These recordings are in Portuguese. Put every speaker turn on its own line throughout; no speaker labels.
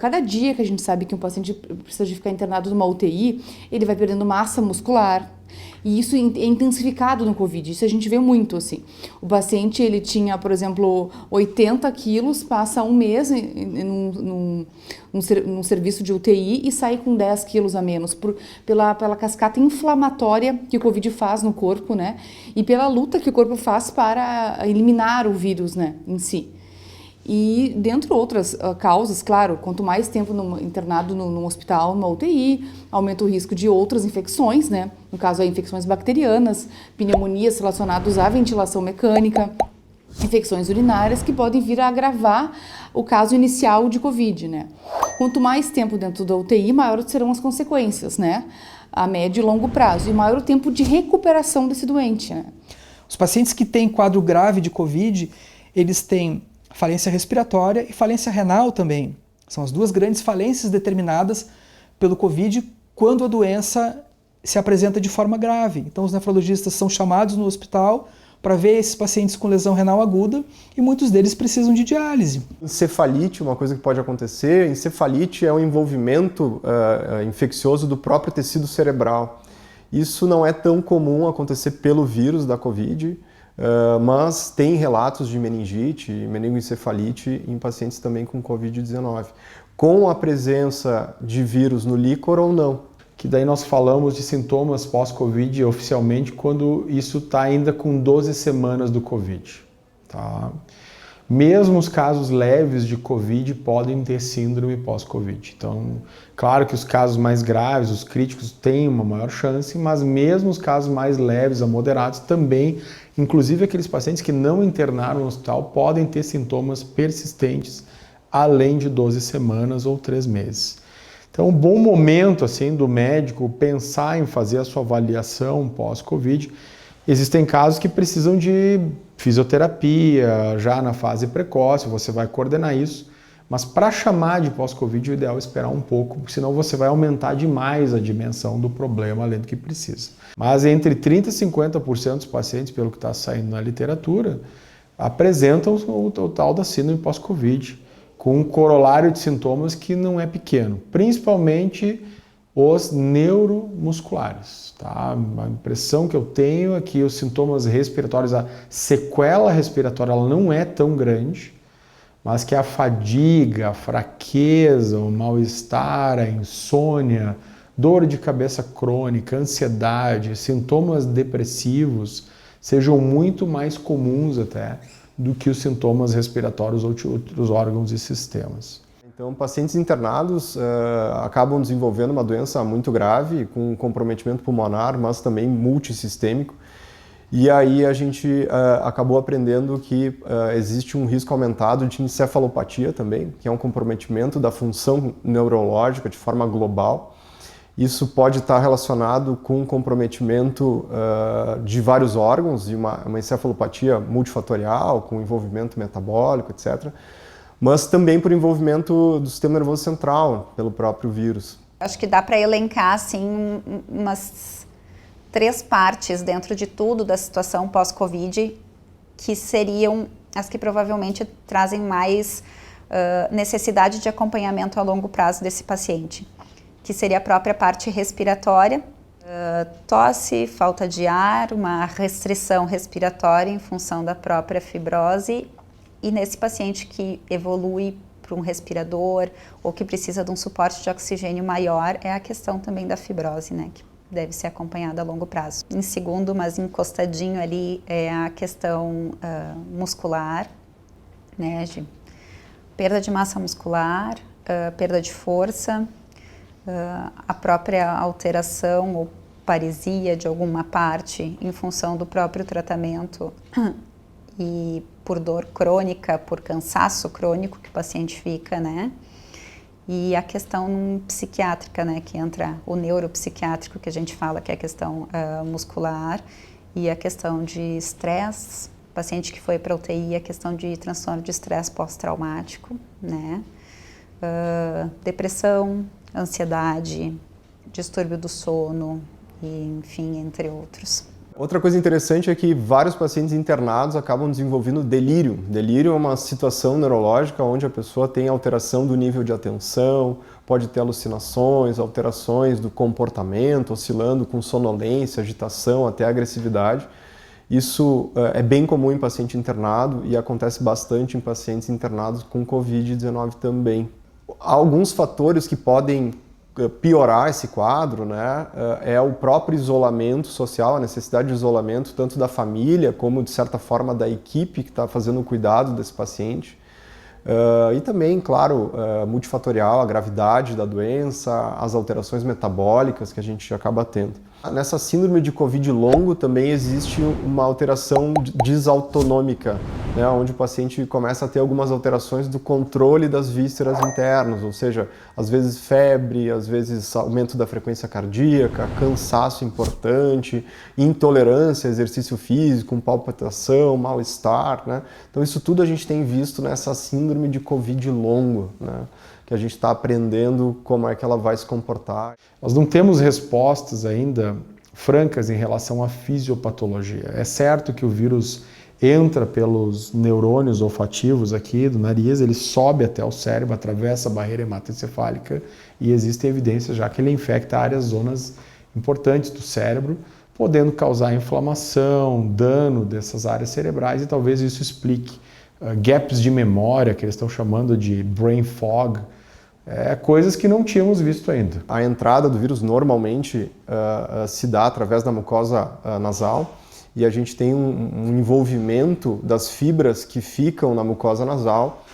cada dia que a gente sabe que um paciente precisa de ficar internado numa UTI, ele vai perdendo massa muscular. E isso é intensificado no Covid, isso a gente vê muito, assim. O paciente, ele tinha, por exemplo, 80 quilos, passa um mês num serviço de UTI e sai com 10 quilos a menos, pela cascata inflamatória que o Covid faz no corpo, né? E pela luta que o corpo faz para eliminar o vírus, né, em si. E, dentre outras causas, claro, quanto mais tempo internado no hospital, numa UTI, aumenta o risco de outras infecções, né? No caso, infecções bacterianas, pneumonias relacionadas à ventilação mecânica, infecções urinárias que podem vir a agravar o caso inicial de Covid, né? Quanto mais tempo dentro da UTI, maiores serão as consequências, né? A médio e longo prazo, e maior o tempo de recuperação desse doente, né?
Os pacientes que têm quadro grave de Covid, eles têm falência respiratória e falência renal também. São as duas grandes falências determinadas pelo Covid quando a doença se apresenta de forma grave. Então os nefrologistas são chamados no hospital para ver esses pacientes com lesão renal aguda e muitos deles precisam de diálise.
Encefalite, uma coisa que pode acontecer, encefalite é um envolvimento infeccioso do próprio tecido cerebral. Isso não é tão comum acontecer pelo vírus da Covid, mas tem relatos de meningite e meningoencefalite em pacientes também com Covid-19, com a presença de vírus no líquor ou não. Que daí nós falamos de sintomas pós-Covid oficialmente quando isso está ainda com 12 semanas do Covid. Tá? Mesmo os casos leves de Covid podem ter síndrome pós-Covid. Então, claro que os casos mais graves, os críticos, têm uma maior chance, mas mesmo os casos mais leves a moderados também, inclusive aqueles pacientes que não internaram no hospital, podem ter sintomas persistentes além de 12 semanas ou 3 meses. Então, um bom momento assim, do médico pensar em fazer a sua avaliação pós-Covid. Existem casos que precisam de fisioterapia já na fase precoce, você vai coordenar isso, mas para chamar de pós-Covid o ideal é esperar um pouco, porque senão você vai aumentar demais a dimensão do problema além do que precisa. Mas entre 30% e 50% dos pacientes, pelo que está saindo na literatura, apresentam o tal da síndrome pós-Covid, com um corolário de sintomas que não é pequeno, principalmente os neuromusculares. Tá? A impressão que eu tenho é que os sintomas respiratórios, a sequela respiratória ela não é tão grande, mas que a fadiga, a fraqueza, o mal-estar, a insônia, dor de cabeça crônica, ansiedade, sintomas depressivos sejam muito mais comuns até do que os sintomas respiratórios ou de outros órgãos e sistemas. Então, pacientes internados acabam desenvolvendo uma doença muito grave, com comprometimento pulmonar, mas também multissistêmico. E aí a gente acabou aprendendo que existe um risco aumentado de encefalopatia também, que é um comprometimento da função neurológica de forma global. Isso pode estar relacionado com comprometimento de vários órgãos, e uma encefalopatia multifatorial, com envolvimento metabólico, etc., mas também por envolvimento do sistema nervoso central, pelo próprio vírus.
Acho que dá para elencar assim, umas 3 partes dentro de tudo da situação pós-Covid, que seriam as que provavelmente trazem mais necessidade de acompanhamento a longo prazo desse paciente, que seria a própria parte respiratória, tosse, falta de ar, uma restrição respiratória em função da própria fibrose. E nesse paciente que evolui para um respirador ou que precisa de um suporte de oxigênio maior, é a questão também da fibrose, né, que deve ser acompanhada a longo prazo. Em segundo, mas encostadinho ali, é a questão muscular, né, de perda de massa muscular, perda de força, a própria alteração ou paresia de alguma parte em função do próprio tratamento e por dor crônica, por cansaço crônico que o paciente fica, né? E a questão psiquiátrica, né? Que entra o neuropsiquiátrico, que a gente fala que é a questão muscular, e a questão de estresse, paciente que foi para UTI, a questão de transtorno de estresse pós-traumático, né? Depressão, ansiedade, distúrbio do sono, e, enfim, entre outros.
Outra coisa interessante é que vários pacientes internados acabam desenvolvendo delírio. Delírio é uma situação neurológica onde a pessoa tem alteração do nível de atenção, pode ter alucinações, alterações do comportamento, oscilando com sonolência, agitação, até agressividade. Isso é bem comum em paciente internado e acontece bastante em pacientes internados com Covid-19 também. Há alguns fatores que podem piorar esse quadro, né? É o próprio isolamento social, a necessidade de isolamento tanto da família como, de certa forma, da equipe que está fazendo o cuidado desse paciente. E também, claro, multifatorial, a gravidade da doença, as alterações metabólicas que a gente acaba tendo. Nessa síndrome de Covid longo também existe uma alteração desautonômica, né, onde o paciente começa a ter algumas alterações do controle das vísceras internas, ou seja, às vezes febre, às vezes aumento da frequência cardíaca, cansaço importante, intolerância a exercício físico, palpitação, mal-estar, né? Então isso tudo a gente tem visto nessa síndrome de Covid longo, né? Que a gente está aprendendo como é que ela vai se comportar.
Nós não temos respostas ainda francas em relação à fisiopatologia. É certo que o vírus entra pelos neurônios olfativos aqui do nariz, ele sobe até o cérebro, atravessa a barreira hematoencefálica e existem evidências já que ele infecta áreas, zonas importantes do cérebro, podendo causar inflamação, dano dessas áreas cerebrais e talvez isso explique gaps de memória, que eles estão chamando de brain fog, coisas que não tínhamos visto ainda.
A entrada do vírus normalmente se dá através da mucosa nasal e a gente tem um envolvimento das fibras que ficam na mucosa nasal,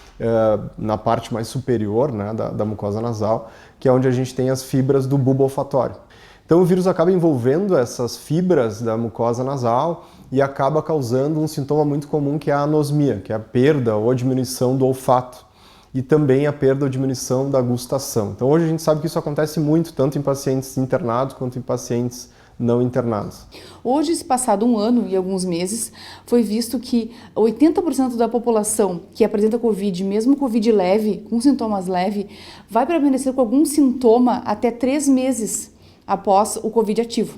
na parte mais superior, né, da mucosa nasal, que é onde a gente tem as fibras do bulbo olfatório. Então o vírus acaba envolvendo essas fibras da mucosa nasal e acaba causando um sintoma muito comum que é a anosmia, que é a perda ou a diminuição do olfato e também a perda ou diminuição da gustação. Então hoje a gente sabe que isso acontece muito, tanto em pacientes internados quanto em pacientes não internados.
Hoje, se passado um ano e alguns meses, foi visto que 80% da população que apresenta Covid, mesmo Covid leve, com sintomas leves, vai permanecer com algum sintoma até 3 meses após o Covid ativo.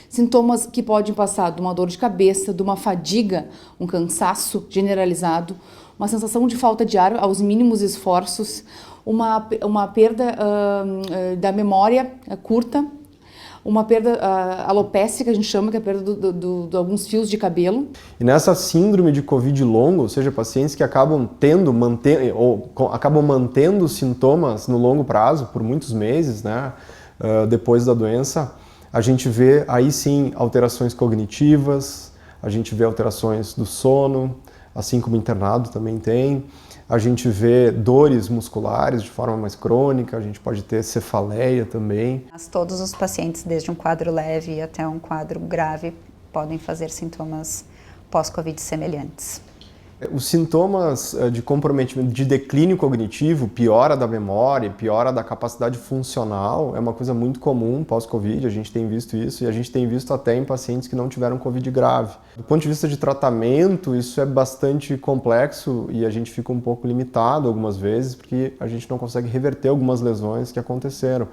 Sintomas que podem passar de uma dor de cabeça, de uma fadiga, um cansaço generalizado, uma sensação de falta de ar aos mínimos esforços, uma perda da memória curta, uma perda alopécia, que a gente chama, que é a perda de alguns fios de cabelo.
E nessa síndrome de Covid longo, ou seja, pacientes que acabam mantendo sintomas no longo prazo, por muitos meses, né, depois da doença, a gente vê aí sim alterações cognitivas, a gente vê alterações do sono, assim como internado também tem. A gente vê dores musculares de forma mais crônica, a gente pode ter cefaleia também.
Mas todos os pacientes, desde um quadro leve até um quadro grave, podem fazer sintomas pós-Covid semelhantes.
Os sintomas de comprometimento, de declínio cognitivo, piora da memória, piora da capacidade funcional, é uma coisa muito comum pós-Covid, a gente tem visto isso e a gente tem visto até em pacientes que não tiveram Covid grave. Do ponto de vista de tratamento, isso é bastante complexo e a gente fica um pouco limitado algumas vezes porque a gente não consegue reverter algumas lesões que aconteceram.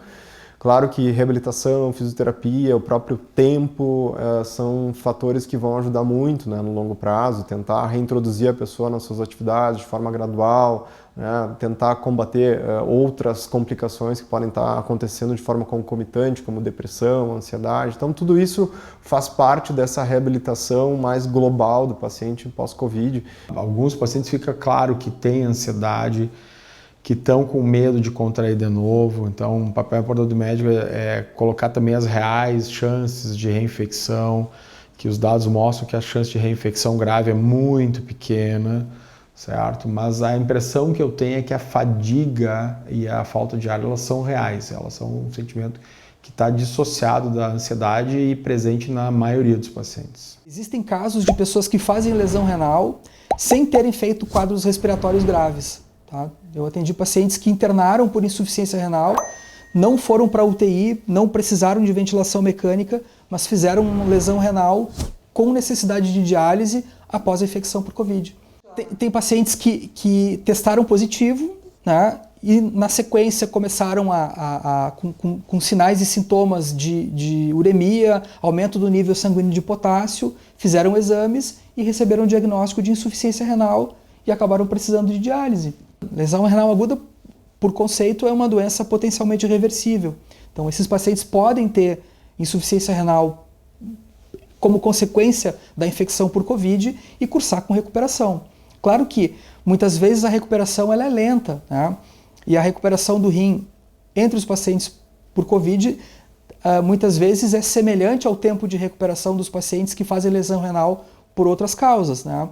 Claro que reabilitação, fisioterapia, o próprio tempo são fatores que vão ajudar muito, né, no longo prazo, tentar reintroduzir a pessoa nas suas atividades de forma gradual, né, tentar combater outras complicações que podem estar acontecendo de forma concomitante, como depressão, ansiedade. Então tudo isso faz parte dessa reabilitação mais global do paciente pós-Covid.
Alguns pacientes fica claro que têm ansiedade, que estão com medo de contrair de novo, então o papel importante do médico é colocar também as reais chances de reinfecção, que os dados mostram que a chance de reinfecção grave é muito pequena, certo? Mas a impressão que eu tenho é que a fadiga e a falta de ar, elas são reais, elas são um sentimento que está dissociado da ansiedade e presente na maioria dos pacientes.
Existem casos de pessoas que fazem lesão renal sem terem feito quadros respiratórios graves. Tá? Eu atendi pacientes que internaram por insuficiência renal, não foram para UTI, não precisaram de ventilação mecânica, mas fizeram uma lesão renal com necessidade de diálise após a infecção por Covid. Tem pacientes que testaram positivo, né, e na sequência começaram com sinais e sintomas de uremia, aumento do nível sanguíneo de potássio, fizeram exames e receberam o diagnóstico de insuficiência renal e acabaram precisando de diálise. Lesão renal aguda, por conceito, é uma doença potencialmente reversível. Então, esses pacientes podem ter insuficiência renal como consequência da infecção por Covid e cursar com recuperação. Claro que, muitas vezes, a recuperação ela é lenta, né? E a recuperação do rim entre os pacientes por Covid, muitas vezes, é semelhante ao tempo de recuperação dos pacientes que fazem lesão renal por outras causas, né?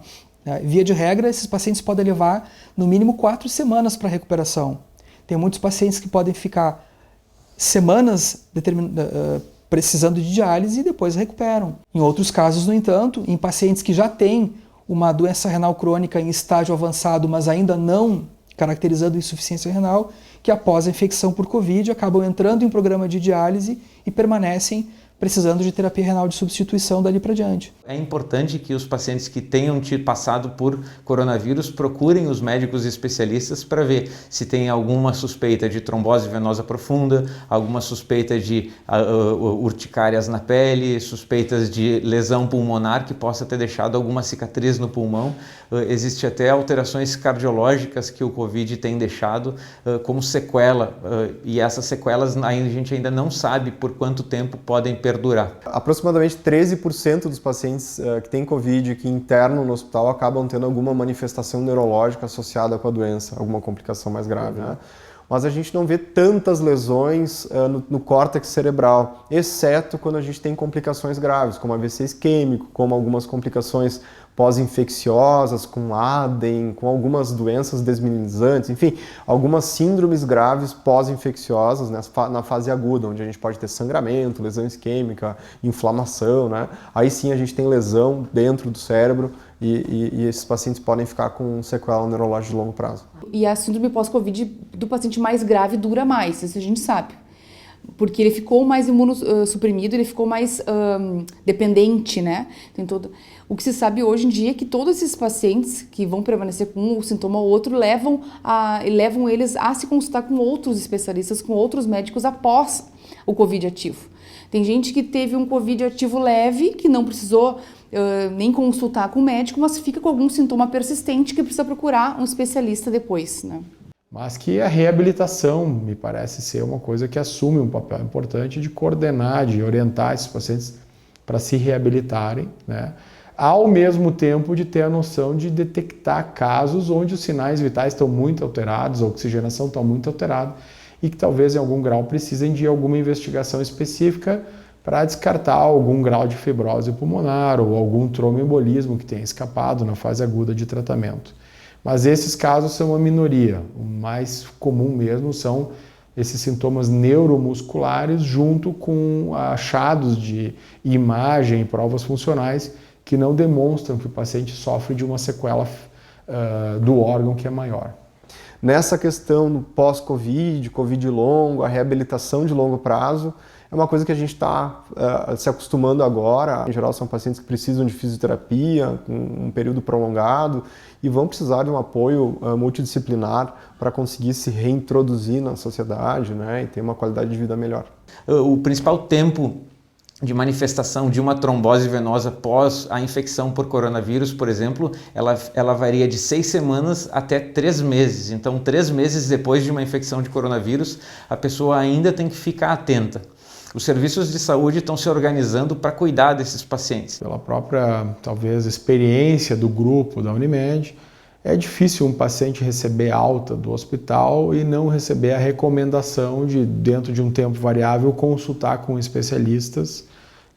Via de regra, esses pacientes podem levar, no mínimo, 4 semanas para a recuperação. Tem muitos pacientes que podem ficar semanas precisando de diálise e depois recuperam. Em outros casos, no entanto, em pacientes que já têm uma doença renal crônica em estágio avançado, mas ainda não caracterizando insuficiência renal, que após a infecção por Covid acabam entrando em programa de diálise e permanecem precisando de terapia renal de substituição dali para diante.
É importante que os pacientes que tenham passado por coronavírus procurem os médicos especialistas para ver se tem alguma suspeita de trombose venosa profunda, alguma suspeita de urticárias na pele, suspeitas de lesão pulmonar que possa ter deixado alguma cicatriz no pulmão. Existe até alterações cardiológicas que o Covid tem deixado como sequela, e essas sequelas a gente ainda não sabe por quanto tempo podem perdurar.
Aproximadamente 13% dos pacientes que têm Covid e que internam no hospital acabam tendo alguma manifestação neurológica associada com a doença, alguma complicação mais grave, né? Mas a gente não vê tantas lesões no córtex cerebral, exceto quando a gente tem complicações graves, como AVC isquêmico, como algumas complicações pós-infecciosas, com ADEM, com algumas doenças desmineralizantes, enfim, algumas síndromes graves pós-infecciosas, né, na fase aguda, onde a gente pode ter sangramento, lesão isquêmica, inflamação, né? Aí sim a gente tem lesão dentro do cérebro e esses pacientes podem ficar com sequela neurológica de longo prazo.
E a síndrome pós-Covid do paciente mais grave dura mais, isso a gente sabe. Porque ele ficou mais imunossuprimido, ele ficou mais dependente, né? Tem todo... O que se sabe hoje em dia é que todos esses pacientes que vão permanecer com um sintoma ou outro levam eles a se consultar com outros especialistas, com outros médicos após o Covid ativo. Tem gente que teve um Covid ativo leve, que não precisou nem consultar com o médico, mas fica com algum sintoma persistente que precisa procurar um especialista depois, né?
Mas que a reabilitação me parece ser uma coisa que assume um papel importante de coordenar, de orientar esses pacientes para se reabilitarem, né? Ao mesmo tempo de ter a noção de detectar casos onde os sinais vitais estão muito alterados, a oxigenação está muito alterada e que talvez em algum grau precisem de alguma investigação específica para descartar algum grau de fibrose pulmonar ou algum tromboembolismo que tenha escapado na fase aguda de tratamento. Mas esses casos são a minoria. O mais comum mesmo são esses sintomas neuromusculares junto com achados de imagem e provas funcionais que não demonstram que o paciente sofre de uma sequela do órgão que é maior.
Nessa questão do pós-Covid, Covid longo, a reabilitação de longo prazo, é uma coisa que a gente está se acostumando agora. Em geral, são pacientes que precisam de fisioterapia, com um período prolongado, e vão precisar de um apoio multidisciplinar para conseguir se reintroduzir na sociedade, né, e ter uma qualidade de vida melhor.
O principal tempo de manifestação de uma trombose venosa pós a infecção por coronavírus, por exemplo, ela varia de 6 semanas até 3 meses. Então, 3 meses depois de uma infecção de coronavírus, a pessoa ainda tem que ficar atenta. Os serviços de saúde estão se organizando para cuidar desses pacientes.
Pela própria, talvez, experiência do grupo da Unimed, é difícil um paciente receber alta do hospital e não receber a recomendação de, dentro de um tempo variável, consultar com especialistas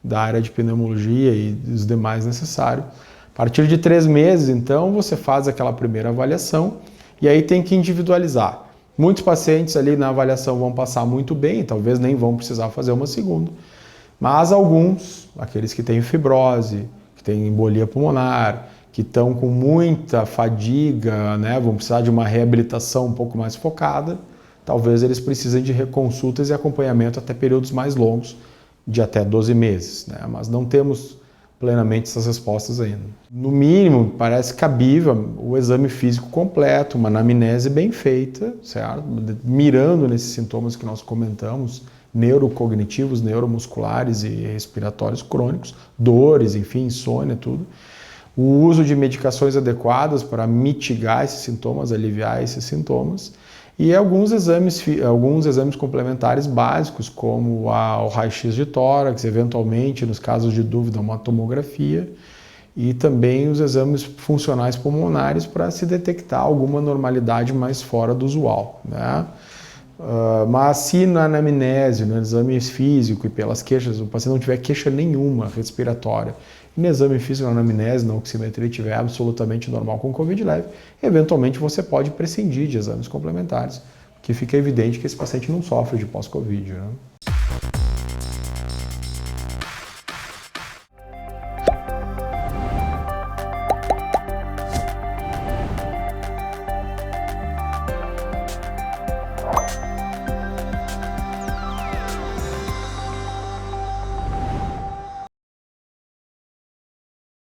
da área de pneumologia e os demais necessários. A partir de 3 meses, então, você faz aquela primeira avaliação e aí tem que individualizar. Muitos pacientes ali na avaliação vão passar muito bem, talvez nem vão precisar fazer uma segunda, mas alguns, aqueles que têm fibrose, que têm embolia pulmonar, que estão com muita fadiga, né, vão precisar de uma reabilitação um pouco mais focada, talvez eles precisem de reconsultas e acompanhamento até períodos mais longos, de até 12 meses. Né? Mas não temos plenamente essas respostas ainda. No mínimo, parece cabível o exame físico completo, uma anamnese bem feita, certo? Mirando nesses sintomas que nós comentamos, neurocognitivos, neuromusculares e respiratórios crônicos, dores, enfim, insônia, tudo. O uso de medicações adequadas para mitigar esses sintomas, aliviar esses sintomas. E alguns exames complementares básicos, como o raio-x de tórax, eventualmente, nos casos de dúvida, uma tomografia, e também os exames funcionais pulmonares para se detectar alguma normalidade mais fora do usual, né? Mas se na anamnese, no exame físico e pelas queixas, o paciente não tiver queixa nenhuma respiratória, e no exame físico, na anamnese, na oximetria estiver absolutamente normal com Covid leve, eventualmente você pode prescindir de exames complementares, porque fica evidente que esse paciente não sofre de pós-Covid, né?